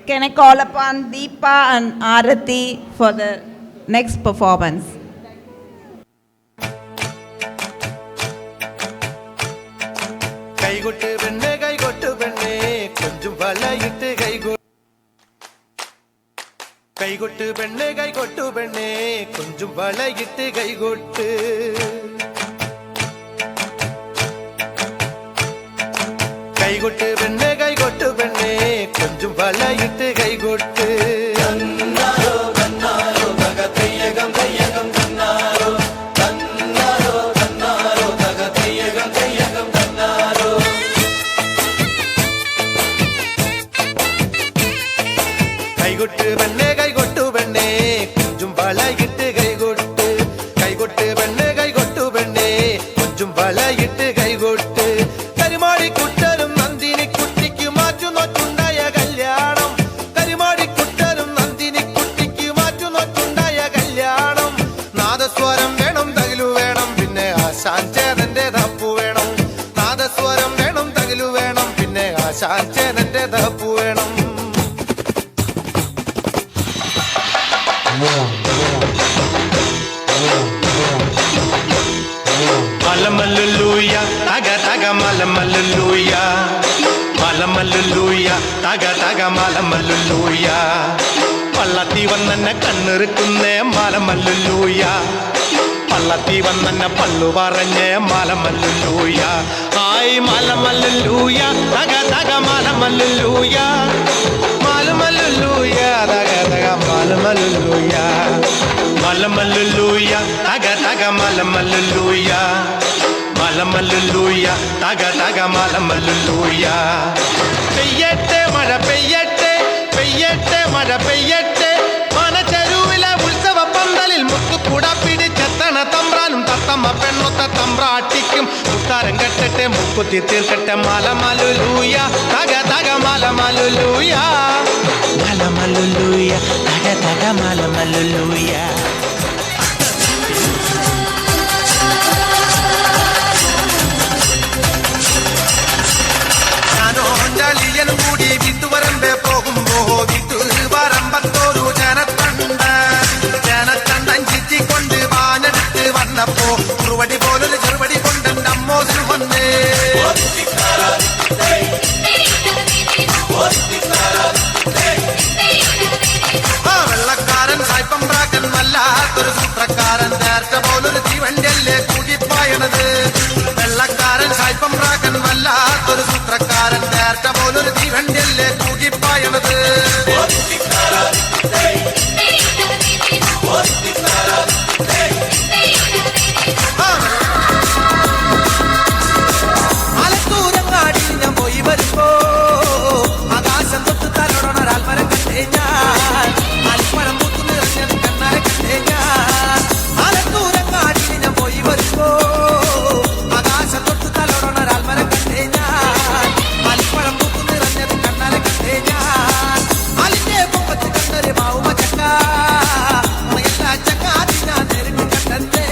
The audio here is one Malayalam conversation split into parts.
Can I call upon Deepa and Arati for the next performance? കൈകൊട്ട് പെണ്ണേ കൊഞ്ചും വളയിട്ട് കൈകൊട്ട് പെണ്ണേ കൊഞ്ചും വളയിട്ട് കൈകൊട്ട് കൈകൊട്ട് പെണ്ണേ കൊഞ്ചും വളയിട്ട് കൈകൊട്ട് കൈകൊട്ട് പെണ്ണേ കൊഞ്ചും വളയിട്ട് കൈകൊട്ട് കൈകൊട്ട് പെണ്ണേ കൊഞ്ചും വളയിട്ട് കൈകൊട്ട് കരിമാടിക്കുട്ടനും നന്ദിനി കുട്ടിക്ക് മാറ്റുന്നോറ്റുണ്ടായ കല്യാണം കരിമാടിക്കുട്ടനും നന്ദിനി കുട്ടിക്ക് മാറ്റുന്നോറ്റുണ്ടായ കല്യാണം നാദസ്വരം വേണം തകിലു വേണം പിന്നെ ആശാൻ ചേതന്റെ തപ്പു വേണം നാദസ്വരം വേണം തകിലു വേണം പിന്നെ ആശാൻ ചേതന്റെ തപ്പു വേണം Malamaluluya, taga taga malamaluluya, malamaluluya, taga taga malamaluluya. പള്ളത്തി വന്നെ കണ്ണിറുക്കുന്നേ മലമല്ലുലൂയ പള്ളത്തി വന്നെ പള്ളു പറഞ്ഞേ മലമല്ലുലൂയ ആയി മലമല്ലുലൂയ തക തക മലമല്ലുലൂയ മലമല്ലുലൂയ തക തക മലമല്ലുലൂയ മലമല്ലുലൂയ തക തക മലമല്ലുലൂയ മലമല്ലുലൂയ തക തക മലമല്ലുലൂയ പെയ്യട്ടെ മഴ പെയ്യട്ടെ പെയ്യട്ടെ മഴ പെയ്യട്ടെ മനച്ചെരുവിലെ ഉത്സവ പന്തലിൽ മുത്തുകുട പിടിച്ചെത്തണ തമ്പ്രാനും തത്തമ്മ പെണ്ണൊത്ത തമ്പ്രാട്ടിക്കും മുത്താരം കെട്ടട്ടെ മുക്കുത്തി തീർക്കട്ടെ മലമല്ലുലൂയ തക തക മലമല്ലുലൂയ മലമല്ലുലൂയ തക തക മലമല്ലുലൂയ ും കൂടി വിട്ടുവരമ്പേ പോകുമ്പോ വിട്ടു വരമ്പത്തോരു ജനത്തണ്ടൻ ചിറ്റിക്കൊണ്ട് വാനെടുത്ത് വന്നപ്പോ കുറുവടി പോലൊരു ചെറുവടി കൊണ്ട് അമ്മോസിന് വന്നേ വെള്ളക്കാരൻ സായിപ്പം പ്രാക്കൻ വല്ലാത്തൊരു സൂത്രക്കാരൻ നേരത്തെ പോലൊരു തീവണ്ടിയല്ലേ കൂടിപ്പായണത് വെള്ളക്കാരൻ സായിപ്പം പ്രാക്കൻ വല്ലാത്തൊരു സൂത്രക്കാരൻ നേരത്തെ പോലൊരു തീവണ്ടിയല്ലേ കൂടിപ്പായണത് ആലത്തൂരങ്ങാടി ഞാൻ പോയി വരുമ്പോ ആകാശം തൊട്ട് തലോടണൊരാൽ മരം കണ്ടേ ഞാൻ ആൽപ്പഴം പൂത്തു നിറഞ്ഞത് കണ്ണാരെ കണ്ടേ ഞാൻ ആലത്തൂരങ്ങാടി ഞാൻ പോയി വരുമ്പോ ആകാശം തൊട്ട് തലോടണൊരാൽ മരം കണ്ടേ ഞാൻ ആൽപ്പഴം പൂത്തു നിറഞ്ഞത് കണ്ണാരെ കണ്ടേ ഞാൻ ആലിന്റെ പൊമ്പത്ത് കണ്ടൊരു മാവുമ ചക്ക എല്ലാ ചങ്ങാതി ഞാൻ നേരിട്ട് കണ്ടേ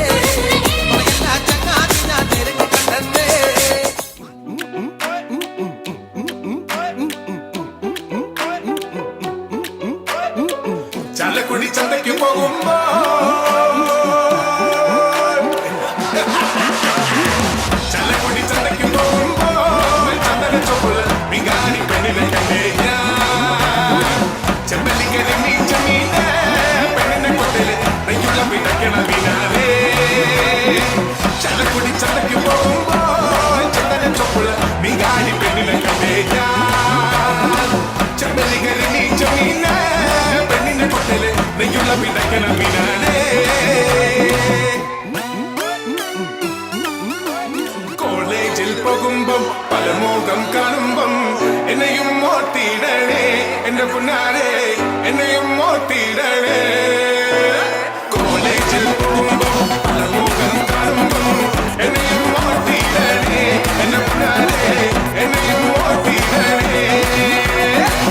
എല്ലാ ചങ്ങാതി ഞാൻ നേരിട്ട് കണ്ടേ ചാലക്കുടി ചന്തയ്ക്ക് പോകുമ്പോ ചാലക്കുടി ചന്തയ്ക്ക് പോകുമ്പോ ചന്ദന ചോപ്പുള്ള വികാരി പെണ്ണിനെ കണ്ടേ ചെമ്പല്ലിക്കരി നീച്ച മീനെ പെണ്ണിനെ കൊണ്ടല് നെയ്യുള്ള പിടയ്ക്കണ വിനാലേ ചാലക്കുടി ചന്തയ്ക്ക് പോകുമ്പോ ചന്ദന ചോപ്പുള്ള വികാരി പെണ്ണിനെ കണ്ടേ ചെമ്പല്ലിക്കരി നീച്ച മീനെ പെണ്ണിനെ കൊണ്ടല് നെയ്യുള്ള പിടയ്ക്കണ വിനാലേ കോളേജിൽ പോകുമ്പം പല മോകം കാണുമ്പം എന്നെയും മോത്തിടണേ എന്റെ പുന്നാരെ എന്നെയും മോത്തിടണേ കോളേജിൽ പോകുമ്പം പല മോകം കാണുമ്പം എന്നെയും മോത്തിടണേ എന്റെ പുന്നാരെ എന്നെയും മോത്തിടണേ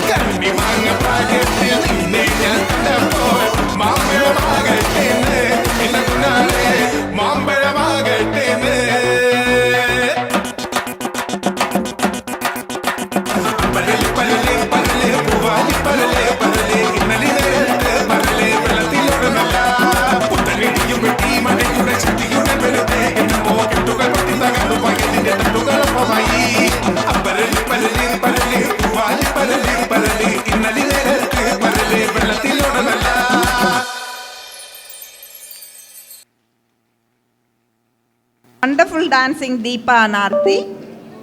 കണ്ണി മാങ്ങ പാകത്തിൽ നിന്നെ ഞാൻ കണ്ടപ്പോൾ മാമ്പഴമാകട്ടെ എന്റെ പുന്നാരെ മാമ്പഴമാകട്ടെ പലലെ പൂവാലി പലലെ Wonderful dancing Deepa and Aarti.